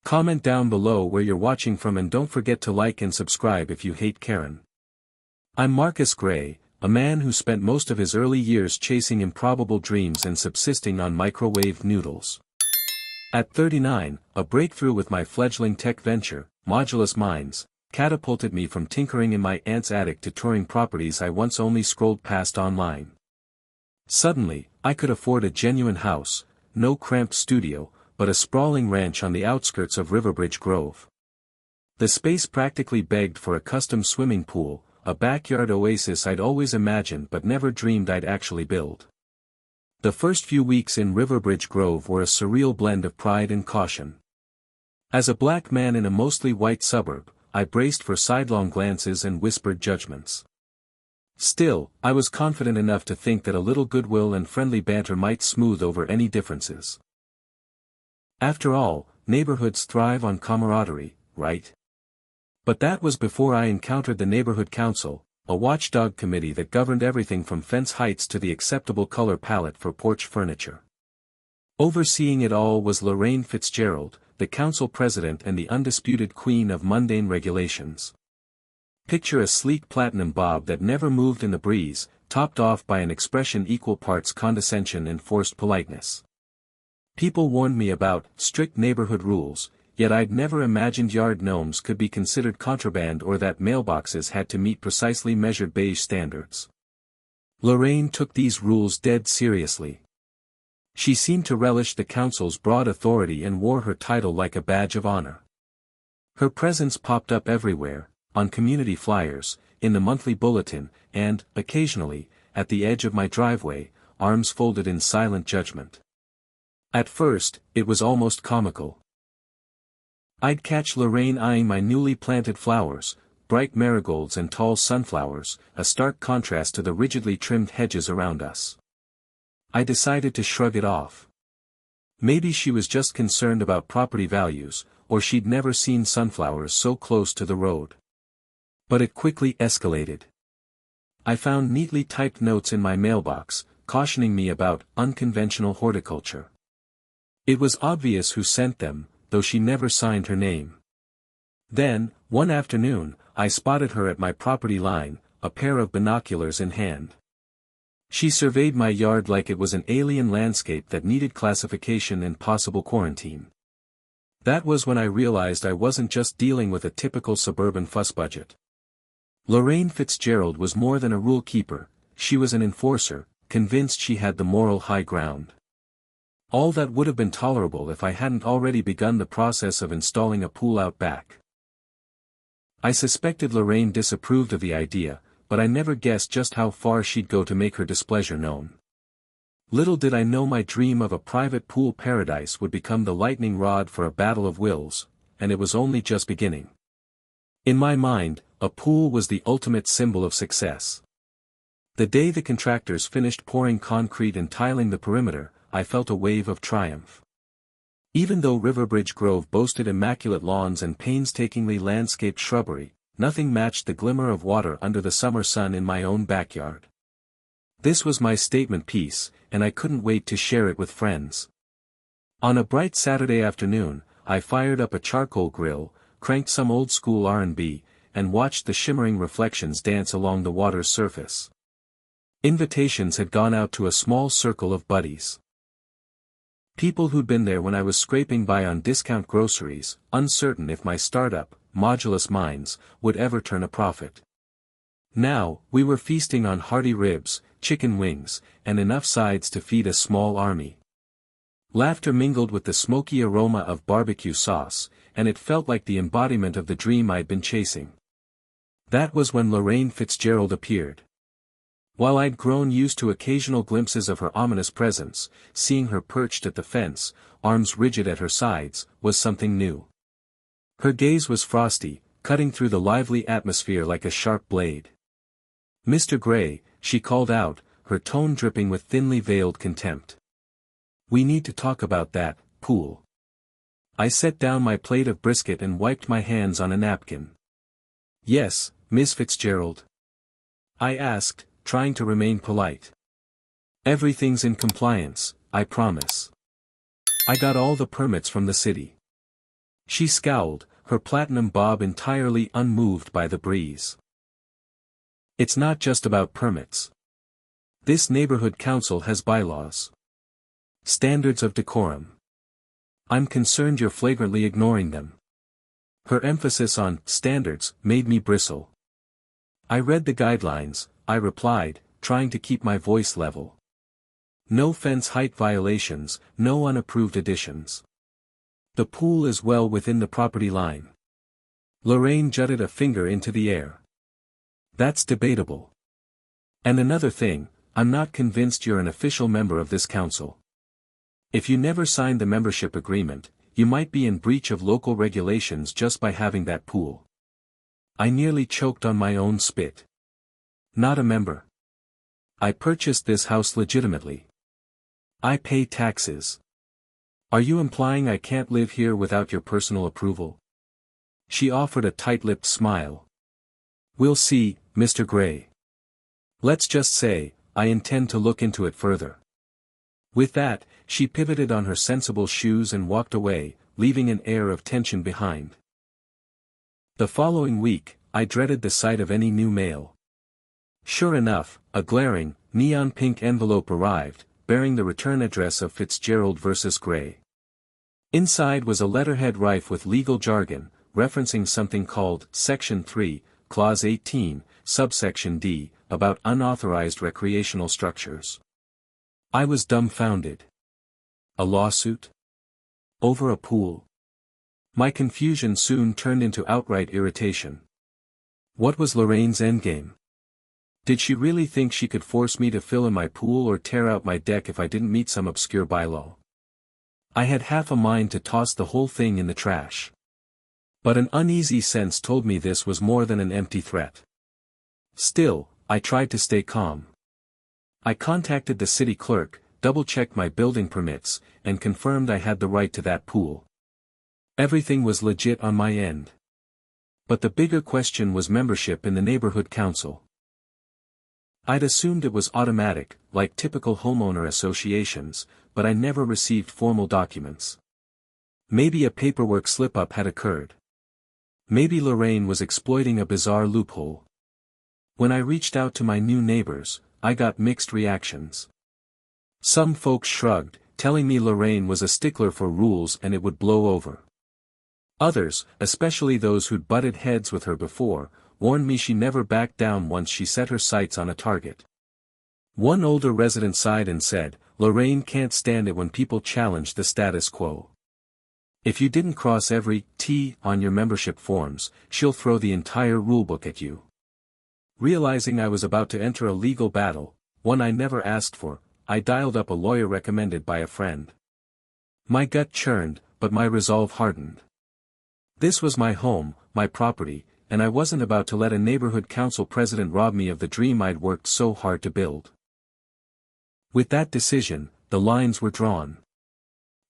Comment down below where you're watching from and don't forget to like and subscribe if you hate Karen. I'm Marcus Gray, a man who spent most of his early years chasing improbable dreams and subsisting on microwave noodles. At 39, a breakthrough with my fledgling tech venture, Modulus Minds, catapulted me from tinkering in my aunt's attic to touring properties I once only scrolled past online. Suddenly, I could afford a genuine house, no cramped studio, but a sprawling ranch on the outskirts of Riverbridge Grove. The space practically begged for a custom swimming pool, a backyard oasis I'd always imagined but never dreamed I'd actually build. The first few weeks in Riverbridge Grove were a surreal blend of pride and caution. As a black man in a mostly white suburb, I braced for sidelong glances and whispered judgments. Still, I was confident enough to think that a little goodwill and friendly banter might smooth over any differences. After all, neighborhoods thrive on camaraderie, right? But that was before I encountered the neighborhood council, a watchdog committee that governed everything from fence heights to the acceptable color palette for porch furniture. Overseeing it all was Lorraine Fitzgerald, the council president and the undisputed queen of mundane regulations. Picture a sleek platinum bob that never moved in the breeze, topped off by an expression equal parts condescension and forced politeness. People warned me about strict neighborhood rules, yet I'd never imagined yard gnomes could be considered contraband or that mailboxes had to meet precisely measured beige standards. Lorraine took these rules dead seriously. She seemed to relish the council's broad authority and wore her title like a badge of honor. Her presence popped up everywhere, on community flyers, in the monthly bulletin, and, occasionally, at the edge of my driveway, arms folded in silent judgment. At first, it was almost comical. I'd catch Lorraine eyeing my newly planted flowers, bright marigolds and tall sunflowers, a stark contrast to the rigidly trimmed hedges around us. I decided to shrug it off. Maybe she was just concerned about property values, or she'd never seen sunflowers so close to the road. But it quickly escalated. I found neatly typed notes in my mailbox, cautioning me about unconventional horticulture. It was obvious who sent them, though she never signed her name. Then, one afternoon, I spotted her at my property line, a pair of binoculars in hand. She surveyed my yard like it was an alien landscape that needed classification and possible quarantine. That was when I realized I wasn't just dealing with a typical suburban fuss budget. Lorraine Fitzgerald was more than a rule keeper, she was an enforcer, convinced she had the moral high ground. All that would have been tolerable if I hadn't already begun the process of installing a pool out back. I suspected Lorraine disapproved of the idea, but I never guessed just how far she'd go to make her displeasure known. Little did I know my dream of a private pool paradise would become the lightning rod for a battle of wills, and it was only just beginning. In my mind, a pool was the ultimate symbol of success. The day the contractors finished pouring concrete and tiling the perimeter, I felt a wave of triumph. Even though Riverbridge Grove boasted immaculate lawns and painstakingly landscaped shrubbery, nothing matched the glimmer of water under the summer sun in my own backyard. This was my statement piece, and I couldn't wait to share it with friends. On a bright Saturday afternoon, I fired up a charcoal grill, cranked some old-school R&B, and watched the shimmering reflections dance along the water's surface. Invitations had gone out to a small circle of buddies. People who'd been there when I was scraping by on discount groceries, uncertain if my startup, Modulus Minds, would ever turn a profit. Now, we were feasting on hearty ribs, chicken wings, and enough sides to feed a small army. Laughter mingled with the smoky aroma of barbecue sauce, and it felt like the embodiment of the dream I'd been chasing. That was when Lorraine Fitzgerald appeared. While I'd grown used to occasional glimpses of her ominous presence, seeing her perched at the fence, arms rigid at her sides, was something new. Her gaze was frosty, cutting through the lively atmosphere like a sharp blade. "Mr. Gray," she called out, her tone dripping with thinly veiled contempt. "We need to talk about that pool." I set down my plate of brisket and wiped my hands on a napkin. "Yes, Miss Fitzgerald?" I asked, trying to remain polite. "Everything's in compliance, I promise. I got all the permits from the city. She scowled, her platinum bob entirely unmoved by the breeze. It's not just about permits. This neighborhood council has bylaws. Standards of decorum. I'm concerned you're flagrantly ignoring them. Her emphasis on standards made me bristle. I read the guidelines, I replied, trying to keep my voice level. No fence height violations, no unapproved additions. The pool is well within the property line. Lorraine jutted a finger into the air. That's debatable. And another thing, I'm not convinced you're an official member of this council. If you never signed the membership agreement, you might be in breach of local regulations just by having that pool. I nearly choked on my own spit. Not a member. I purchased this house legitimately. I pay taxes. Are you implying I can't live here without your personal approval? She offered a tight-lipped smile. We'll see, Mr. Gray. Let's just say, I intend to look into it further. With that, she pivoted on her sensible shoes and walked away, leaving an air of tension behind. The following week, I dreaded the sight of any new mail. Sure enough, a glaring, neon-pink envelope arrived, bearing the return address of Fitzgerald vs. Gray. Inside was a letterhead rife with legal jargon, referencing something called Section 3, Clause 18, Subsection D, about unauthorized recreational structures. I was dumbfounded. A lawsuit? Over a pool? My confusion soon turned into outright irritation. What was Lorraine's endgame? Did she really think she could force me to fill in my pool or tear out my deck if I didn't meet some obscure bylaw? I had half a mind to toss the whole thing in the trash. But an uneasy sense told me this was more than an empty threat. Still, I tried to stay calm. I contacted the city clerk, double-checked my building permits, and confirmed I had the right to that pool. Everything was legit on my end. But the bigger question was membership in the neighborhood council. I'd assumed it was automatic, like typical homeowner associations, but I never received formal documents. Maybe a paperwork slip-up had occurred. Maybe Lorraine was exploiting a bizarre loophole. When I reached out to my new neighbors, I got mixed reactions. Some folks shrugged, telling me Lorraine was a stickler for rules and it would blow over. Others, especially those who'd butted heads with her before, warned me she never backed down once she set her sights on a target. One older resident sighed and said, Lorraine can't stand it when people challenge the status quo. If you didn't cross every T on your membership forms, she'll throw the entire rulebook at you. Realizing I was about to enter a legal battle, one I never asked for, I dialed up a lawyer recommended by a friend. My gut churned, but my resolve hardened. This was my home, my property, and I wasn't about to let a neighborhood council president rob me of the dream I'd worked so hard to build. With that decision, the lines were drawn.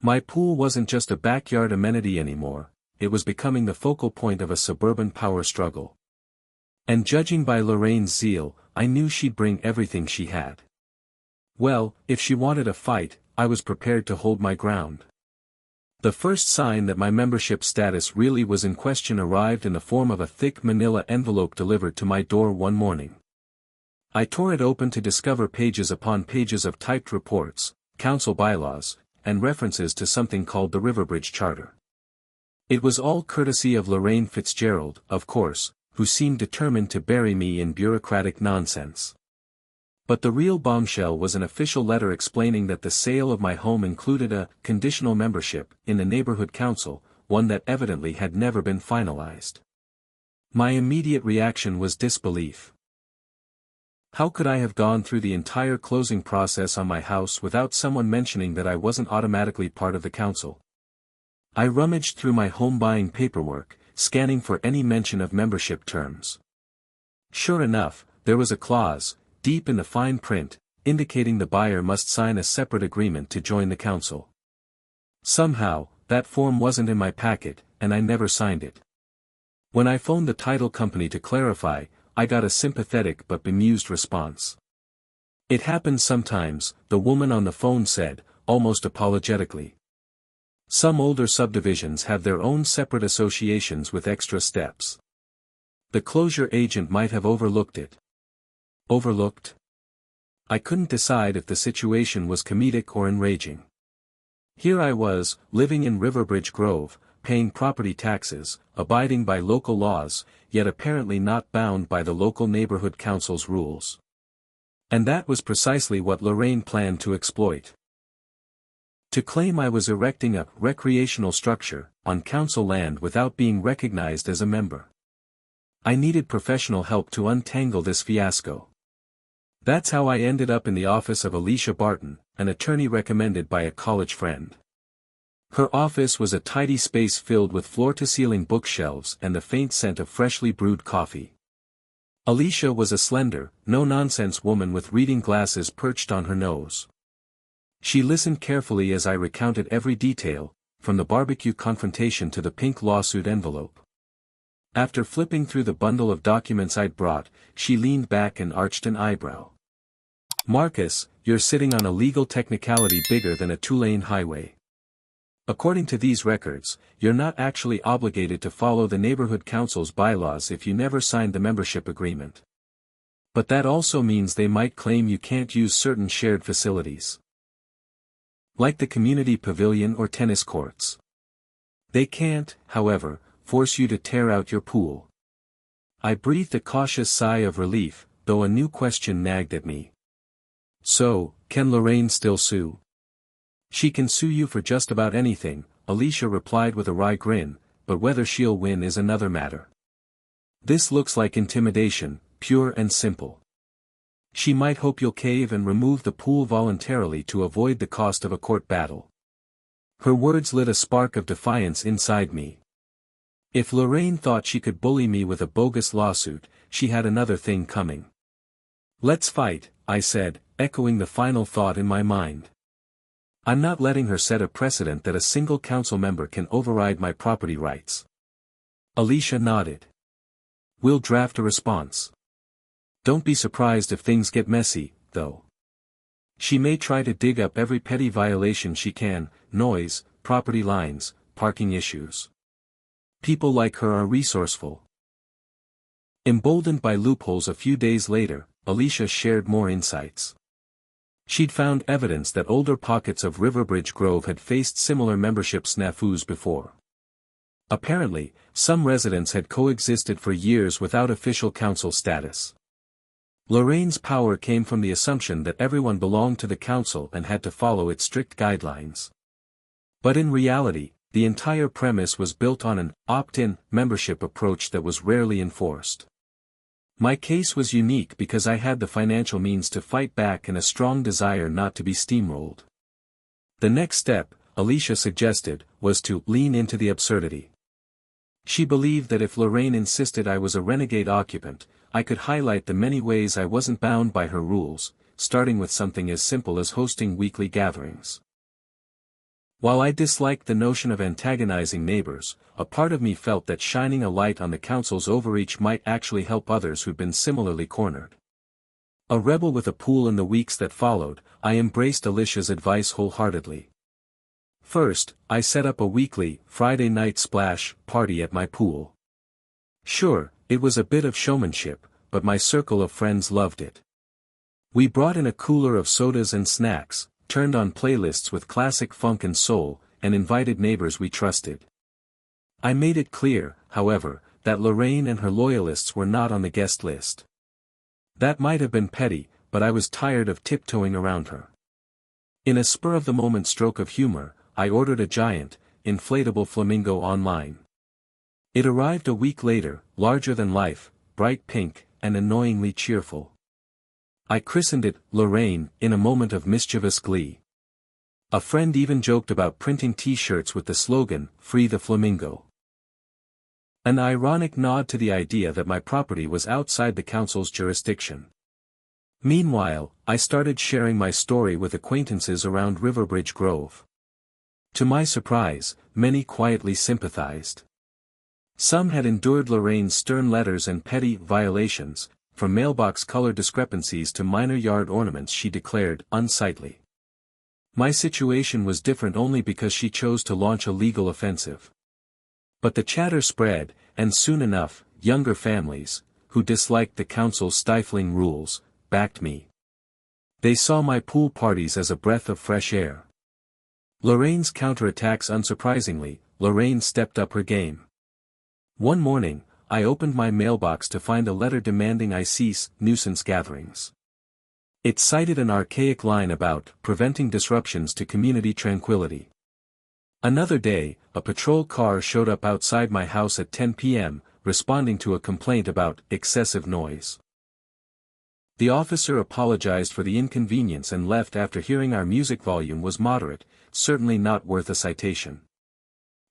My pool wasn't just a backyard amenity anymore, it was becoming the focal point of a suburban power struggle. And judging by Lorraine's zeal, I knew she'd bring everything she had. Well, if she wanted a fight, I was prepared to hold my ground. The first sign that my membership status really was in question arrived in the form of a thick manila envelope delivered to my door one morning. I tore it open to discover pages upon pages of typed reports, council bylaws, and references to something called the Riverbridge Charter. It was all courtesy of Lorraine Fitzgerald, of course, who seemed determined to bury me in bureaucratic nonsense. But the real bombshell was an official letter explaining that the sale of my home included a conditional membership in the neighborhood council, one that evidently had never been finalized. My immediate reaction was disbelief. How could I have gone through the entire closing process on my house without someone mentioning that I wasn't automatically part of the council? I rummaged through my home buying paperwork, scanning for any mention of membership terms. Sure enough, there was a clause, deep in the fine print, indicating the buyer must sign a separate agreement to join the council. Somehow, that form wasn't in my packet, and I never signed it. When I phoned the title company to clarify, I got a sympathetic but bemused response. It happens sometimes, the woman on the phone said, almost apologetically. Some older subdivisions have their own separate associations with extra steps. The closure agent might have overlooked it. Overlooked? I couldn't decide if the situation was comedic or enraging. Here I was, living in Riverbridge Grove, paying property taxes, abiding by local laws, yet apparently not bound by the local neighborhood council's rules. And that was precisely what Lorraine planned to exploit. To claim I was erecting a recreational structure on council land without being recognized as a member. I needed professional help to untangle this fiasco. That's how I ended up in the office of Alicia Barton, an attorney recommended by a college friend. Her office was a tidy space filled with floor-to-ceiling bookshelves and the faint scent of freshly brewed coffee. Alicia was a slender, no-nonsense woman with reading glasses perched on her nose. She listened carefully as I recounted every detail, from the barbecue confrontation to the pink lawsuit envelope. After flipping through the bundle of documents I'd brought, she leaned back and arched an eyebrow. "Marcus, you're sitting on a legal technicality bigger than a two-lane highway. According to these records, you're not actually obligated to follow the neighborhood council's bylaws if you never signed the membership agreement. But that also means they might claim you can't use certain shared facilities. Like the community pavilion or tennis courts. They can't, however, force you to tear out your pool." I breathed a cautious sigh of relief, though a new question nagged at me. "So, can Lorraine still sue?" "She can sue you for just about anything," Alicia replied with a wry grin, "but whether she'll win is another matter. This looks like intimidation, pure and simple. She might hope you'll cave and remove the pool voluntarily to avoid the cost of a court battle." Her words lit a spark of defiance inside me. If Lorraine thought she could bully me with a bogus lawsuit, she had another thing coming. "Let's fight," I said, echoing the final thought in my mind. I'm not letting her set a precedent that a single council member can override my property rights. Alicia nodded. "We'll draft a response. Don't be surprised if things get messy, though. She may try to dig up every petty violation she can, noise, property lines, parking issues. People like her are resourceful." Emboldened by loopholes a few days later, Alicia shared more insights. She'd found evidence that older pockets of Riverbridge Grove had faced similar membership snafus before. Apparently, some residents had coexisted for years without official council status. Lorraine's power came from the assumption that everyone belonged to the council and had to follow its strict guidelines. But in reality, the entire premise was built on an opt-in membership approach that was rarely enforced. My case was unique because I had the financial means to fight back and a strong desire not to be steamrolled. The next step, Alicia suggested, was to lean into the absurdity. She believed that if Lorraine insisted I was a renegade occupant, I could highlight the many ways I wasn't bound by her rules, starting with something as simple as hosting weekly gatherings. While I disliked the notion of antagonizing neighbors, a part of me felt that shining a light on the council's overreach might actually help others who'd been similarly cornered. A rebel with a pool in the weeks that followed, I embraced Alicia's advice wholeheartedly. First, I set up a weekly, Friday night splash party at my pool. Sure, it was a bit of showmanship, but my circle of friends loved it. We brought in a cooler of sodas and snacks, turned on playlists with classic funk and soul, and invited neighbors we trusted. I made it clear, however, that Lorraine and her loyalists were not on the guest list. That might have been petty, but I was tired of tiptoeing around her. In a spur-of-the-moment stroke of humor, I ordered a giant, inflatable flamingo online. It arrived a week later, larger than life, bright pink, and annoyingly cheerful. I christened it Lorraine in a moment of mischievous glee. A friend even joked about printing T-shirts with the slogan, "Free the Flamingo." An ironic nod to the idea that my property was outside the council's jurisdiction. Meanwhile, I started sharing my story with acquaintances around Riverbridge Grove. To my surprise, many quietly sympathized. Some had endured Lorraine's stern letters and petty violations, from mailbox color discrepancies to minor yard ornaments she declared unsightly. My situation was different only because she chose to launch a legal offensive. But the chatter spread, and soon enough, younger families, who disliked the council's stifling rules, backed me. They saw my pool parties as a breath of fresh air. Lorraine's counterattacks. Unsurprisingly, Lorraine stepped up her game. One morning, I opened my mailbox to find a letter demanding I cease nuisance gatherings. It cited an archaic line about preventing disruptions to community tranquility. Another day, a patrol car showed up outside my house at 10 p.m., responding to a complaint about excessive noise. The officer apologized for the inconvenience and left after hearing our music volume was moderate, certainly not worth a citation.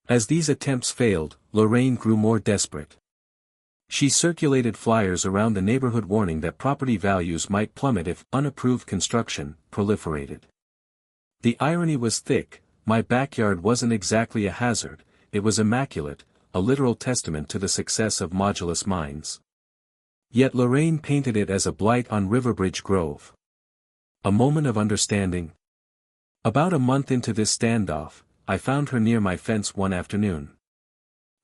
As these attempts failed, Lorraine grew more desperate. She circulated flyers around the neighborhood warning that property values might plummet if unapproved construction proliferated. The irony was thick. My backyard wasn't exactly a hazard, it was immaculate, a literal testament to the success of modulus minds. Yet Lorraine painted it as a blight on Riverbridge Grove. A moment of understanding? About a month into this standoff, I found her near my fence one afternoon.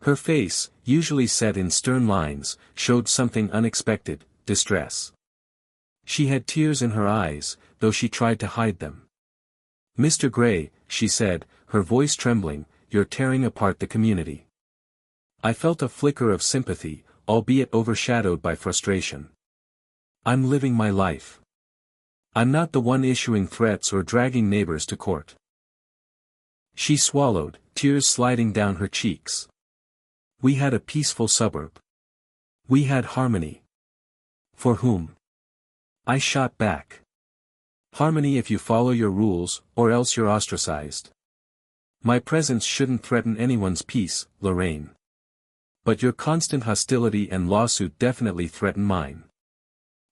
Her face, usually set in stern lines, showed something unexpected: distress. She had tears in her eyes, though she tried to hide them. "Mr. Gray," she said, her voice trembling, "you're tearing apart the community." I felt a flicker of sympathy, albeit overshadowed by frustration. I'm living my life. I'm not the one issuing threats or dragging neighbors to court. She swallowed, tears sliding down her cheeks. We had a peaceful suburb. We had harmony. For whom? I shot back. Harmony if you follow your rules, or else you're ostracized. My presence shouldn't threaten anyone's peace, Lorraine. But your constant hostility and lawsuit definitely threaten mine.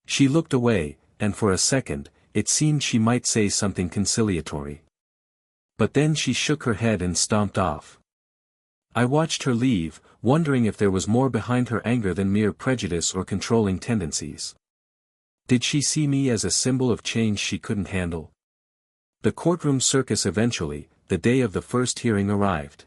She looked away, and for a second, it seemed she might say something conciliatory. But then she shook her head and stomped off. I watched her leave, wondering if there was more behind her anger than mere prejudice or controlling tendencies. Did she see me as a symbol of change she couldn't handle? The courtroom circus eventually, the day of the first hearing arrived.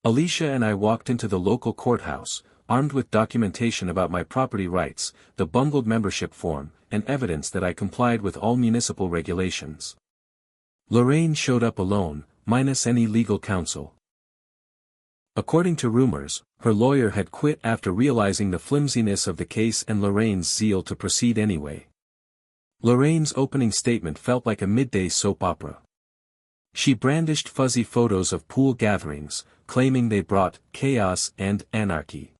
Alicia and I walked into the local courthouse, armed with documentation about my property rights, the bungled membership form, and evidence that I complied with all municipal regulations. Lorraine showed up alone, minus any legal counsel. According to rumors, her lawyer had quit after realizing the flimsiness of the case and Lorraine's zeal to proceed anyway. Lorraine's opening statement felt like a midday soap opera. She brandished fuzzy photos of pool gatherings, claiming they brought chaos and anarchy.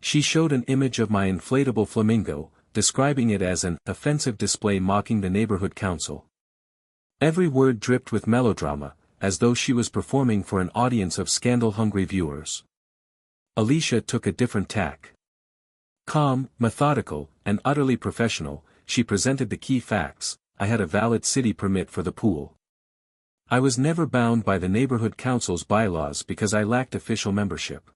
She showed an image of my inflatable flamingo, describing it as an offensive display mocking the neighborhood council. Every word dripped with melodrama, as though she was performing for an audience of scandal-hungry viewers. Alicia took a different tack. Calm, methodical, and utterly professional, she presented the key facts. I had a valid city permit for the pool. I was never bound by the neighborhood council's bylaws because I lacked official membership.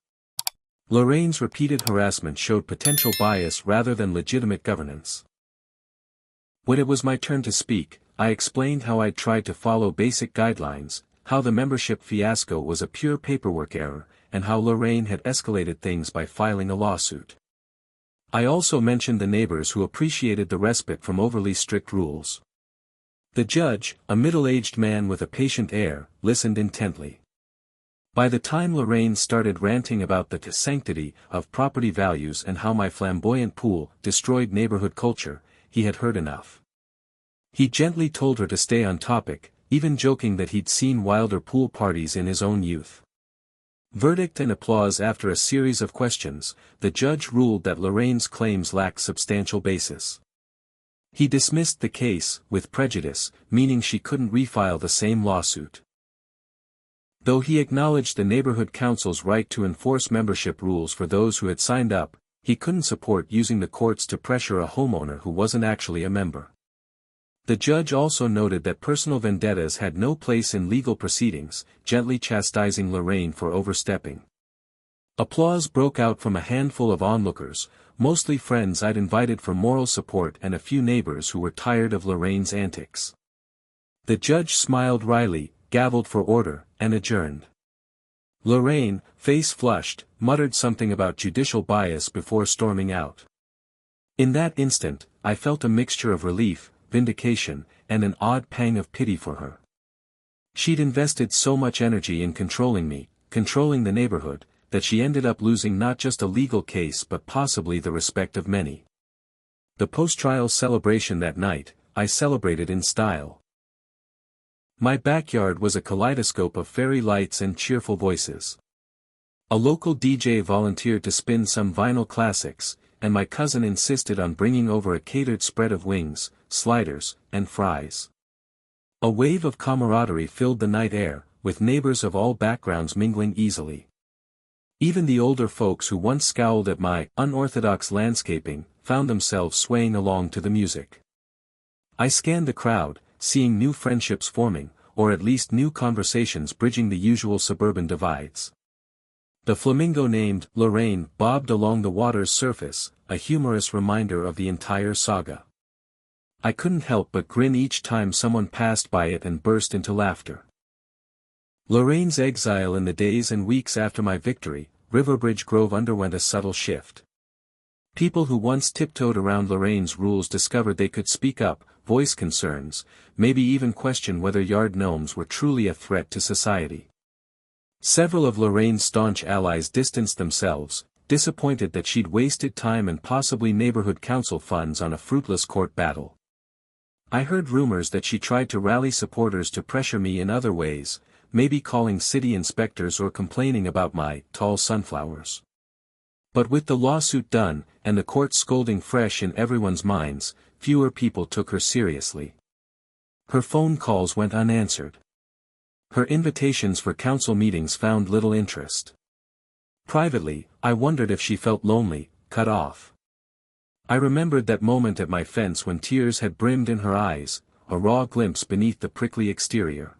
Lorraine's repeated harassment showed potential bias rather than legitimate governance. When it was my turn to speak, I explained how I'd tried to follow basic guidelines, how the membership fiasco was a pure paperwork error, and how Lorraine had escalated things by filing a lawsuit. I also mentioned the neighbors who appreciated the respite from overly strict rules. The judge, a middle-aged man with a patient air, listened intently. By the time Lorraine started ranting about the sanctity of property values and how my flamboyant pool destroyed neighborhood culture, he had heard enough. He gently told her to stay on topic, even joking that he'd seen wilder pool parties in his own youth. Verdict and applause. After a series of questions, the judge ruled that Lorraine's claims lacked substantial basis. He dismissed the case with prejudice, meaning she couldn't refile the same lawsuit. Though he acknowledged the neighborhood council's right to enforce membership rules for those who had signed up, he couldn't support using the courts to pressure a homeowner who wasn't actually a member. The judge also noted that personal vendettas had no place in legal proceedings, gently chastising Lorraine for overstepping. Applause broke out from a handful of onlookers, mostly friends I'd invited for moral support and a few neighbors who were tired of Lorraine's antics. The judge smiled wryly, gavelled for order, and adjourned. Lorraine, face flushed, muttered something about judicial bias before storming out. In that instant, I felt a mixture of relief, vindication, and an odd pang of pity for her. She'd invested so much energy in controlling me, controlling the neighborhood, that she ended up losing not just a legal case but possibly the respect of many. The post-trial celebration that night, I celebrated in style. My backyard was a kaleidoscope of fairy lights and cheerful voices. A local DJ volunteered to spin some vinyl classics, and my cousin insisted on bringing over a catered spread of wings, sliders, and fries. A wave of camaraderie filled the night air, with neighbors of all backgrounds mingling easily. Even the older folks who once scowled at my unorthodox landscaping, found themselves swaying along to the music. I scanned the crowd, seeing new friendships forming, or at least new conversations bridging the usual suburban divides. The flamingo named Lorraine bobbed along the water's surface, a humorous reminder of the entire saga. I couldn't help but grin each time someone passed by it and burst into laughter. Lorraine's exile in the days and weeks after my victory, Riverbridge Grove underwent a subtle shift. People who once tiptoed around Lorraine's rules discovered they could speak up, voice concerns, maybe even question whether yard gnomes were truly a threat to society. Several of Lorraine's staunch allies distanced themselves, disappointed that she'd wasted time and possibly neighborhood council funds on a fruitless court battle. I heard rumors that she tried to rally supporters to pressure me in other ways, maybe calling city inspectors or complaining about my tall sunflowers. But with the lawsuit done, and the court scolding fresh in everyone's minds, fewer people took her seriously. Her phone calls went unanswered. Her invitations for council meetings found little interest. Privately, I wondered if she felt lonely, cut off. I remembered that moment at my fence when tears had brimmed in her eyes, a raw glimpse beneath the prickly exterior.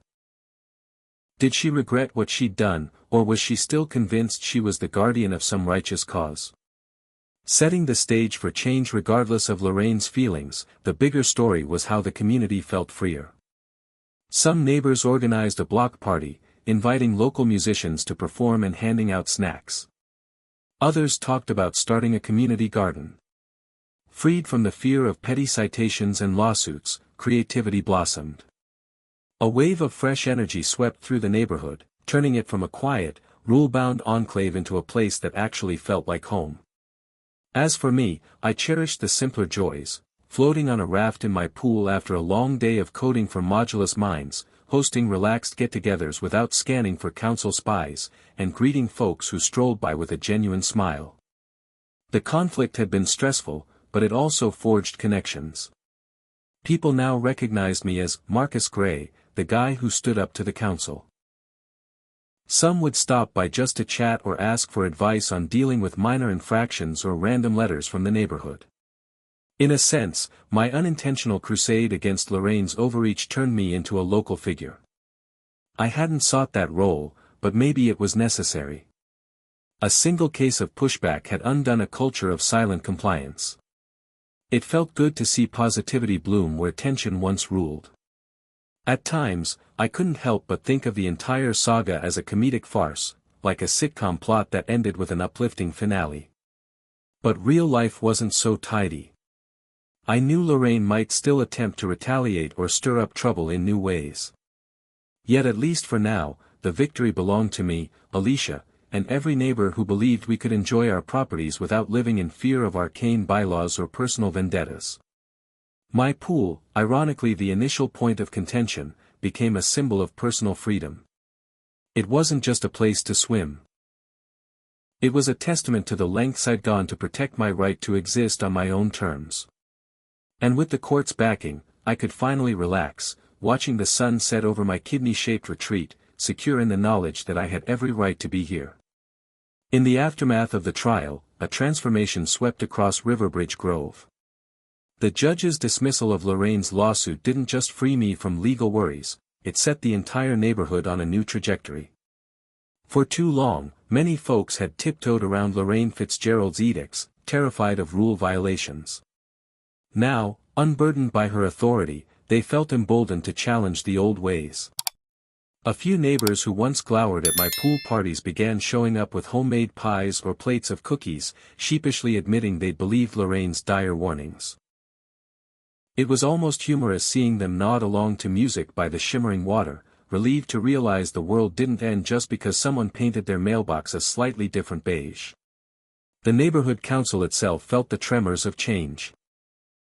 Did she regret what she'd done, or was she still convinced she was the guardian of some righteous cause? Setting the stage for change regardless of Lorraine's feelings, the bigger story was how the community felt freer. Some neighbors organized a block party, inviting local musicians to perform and handing out snacks. Others talked about starting a community garden. Freed from the fear of petty citations and lawsuits, creativity blossomed. A wave of fresh energy swept through the neighborhood, turning it from a quiet, rule-bound enclave into a place that actually felt like home. As for me, I cherished the simpler joys, floating on a raft in my pool after a long day of coding for Modulus Minds, hosting relaxed get-togethers without scanning for council spies, and greeting folks who strolled by with a genuine smile. The conflict had been stressful, but it also forged connections. People now recognized me as Marcus Gray, the guy who stood up to the council. Some would stop by just to chat or ask for advice on dealing with minor infractions or random letters from the neighborhood. In a sense, my unintentional crusade against Lorraine's overreach turned me into a local figure. I hadn't sought that role, but maybe it was necessary. A single case of pushback had undone a culture of silent compliance. It felt good to see positivity bloom where tension once ruled. At times, I couldn't help but think of the entire saga as a comedic farce, like a sitcom plot that ended with an uplifting finale. But real life wasn't so tidy. I knew Lorraine might still attempt to retaliate or stir up trouble in new ways. Yet at least for now, the victory belonged to me, Alicia, and every neighbor who believed we could enjoy our properties without living in fear of arcane bylaws or personal vendettas. My pool, ironically the initial point of contention, became a symbol of personal freedom. It wasn't just a place to swim. It was a testament to the lengths I'd gone to protect my right to exist on my own terms. And with the court's backing, I could finally relax, watching the sun set over my kidney-shaped retreat, secure in the knowledge that I had every right to be here. In the aftermath of the trial, a transformation swept across Riverbridge Grove. The judge's dismissal of Lorraine's lawsuit didn't just free me from legal worries, it set the entire neighborhood on a new trajectory. For too long, many folks had tiptoed around Lorraine Fitzgerald's edicts, terrified of rule violations. Now, unburdened by her authority, they felt emboldened to challenge the old ways. A few neighbors who once glowered at my pool parties began showing up with homemade pies or plates of cookies, sheepishly admitting they'd believed Lorraine's dire warnings. It was almost humorous seeing them nod along to music by the shimmering water, relieved to realize the world didn't end just because someone painted their mailbox a slightly different beige. The neighborhood council itself felt the tremors of change.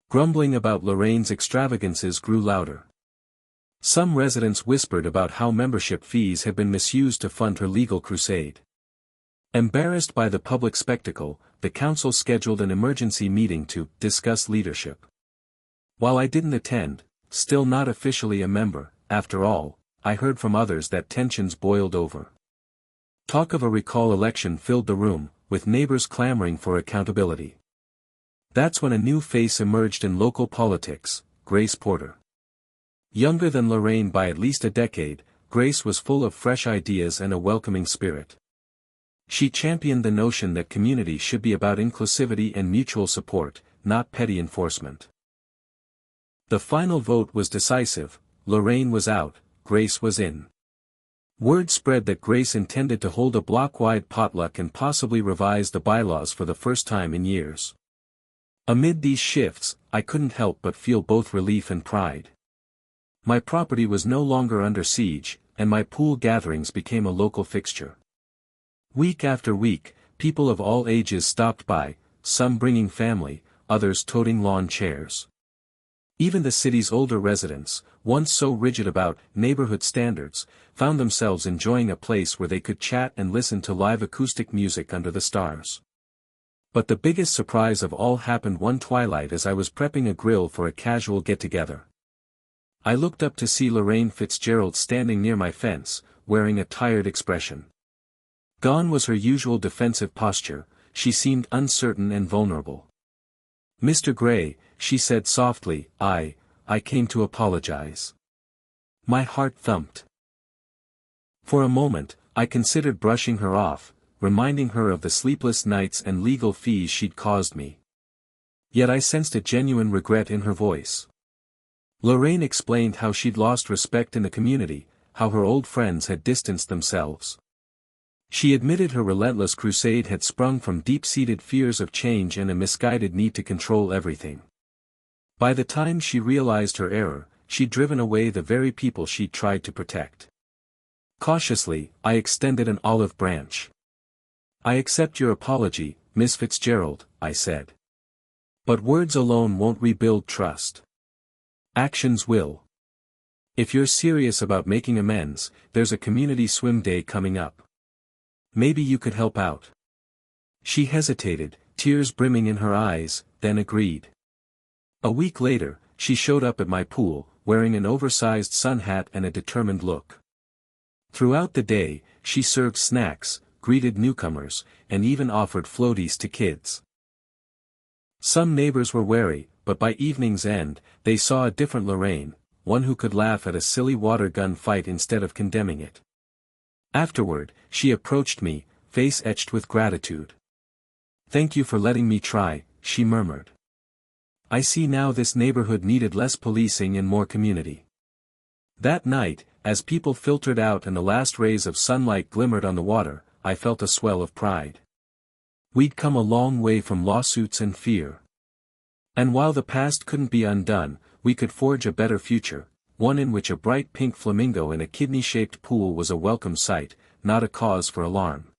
Grumbling about Lorraine's extravagances grew louder. Some residents whispered about how membership fees had been misused to fund her legal crusade. Embarrassed by the public spectacle, the council scheduled an emergency meeting to discuss leadership. While I didn't attend, still not officially a member, after all, I heard from others that tensions boiled over. Talk of a recall election filled the room, with neighbors clamoring for accountability. That's when a new face emerged in local politics, Grace Porter. Younger than Lorraine by at least a decade, Grace was full of fresh ideas and a welcoming spirit. She championed the notion that community should be about inclusivity and mutual support, not petty enforcement. The final vote was decisive. Lorraine was out, Grace was in. Word spread that Grace intended to hold a block-wide potluck and possibly revise the bylaws for the first time in years. Amid these shifts, I couldn't help but feel both relief and pride. My property was no longer under siege, and my pool gatherings became a local fixture. Week after week, people of all ages stopped by, some bringing family, others toting lawn chairs. Even the city's older residents, once so rigid about neighborhood standards, found themselves enjoying a place where they could chat and listen to live acoustic music under the stars. But the biggest surprise of all happened one twilight as I was prepping a grill for a casual get-together. I looked up to see Lorraine Fitzgerald standing near my fence, wearing a tired expression. Gone was her usual defensive posture, she seemed uncertain and vulnerable. "Mr. Gray," she said softly, I came to apologize." My heart thumped. For a moment, I considered brushing her off, reminding her of the sleepless nights and legal fees she'd caused me. Yet I sensed a genuine regret in her voice. Lorraine explained how she'd lost respect in the community, how her old friends had distanced themselves. She admitted her relentless crusade had sprung from deep-seated fears of change and a misguided need to control everything. By the time she realized her error, she'd driven away the very people she'd tried to protect. Cautiously, I extended an olive branch. "I accept your apology, Miss Fitzgerald," I said. "But words alone won't rebuild trust. Actions will. If you're serious about making amends, there's a community swim day coming up. Maybe you could help out." She hesitated, tears brimming in her eyes, then agreed. A week later, she showed up at my pool, wearing an oversized sun hat and a determined look. Throughout the day, she served snacks, greeted newcomers, and even offered floaties to kids. Some neighbors were wary, but by evening's end, they saw a different Lorraine, one who could laugh at a silly water gun fight instead of condemning it. Afterward, she approached me, face etched with gratitude. "Thank you for letting me try," she murmured. "I see now this neighborhood needed less policing and more community." That night, as people filtered out and the last rays of sunlight glimmered on the water, I felt a swell of pride. We'd come a long way from lawsuits and fear. And while the past couldn't be undone, we could forge a better future, one in which a bright pink flamingo in a kidney-shaped pool was a welcome sight, not a cause for alarm.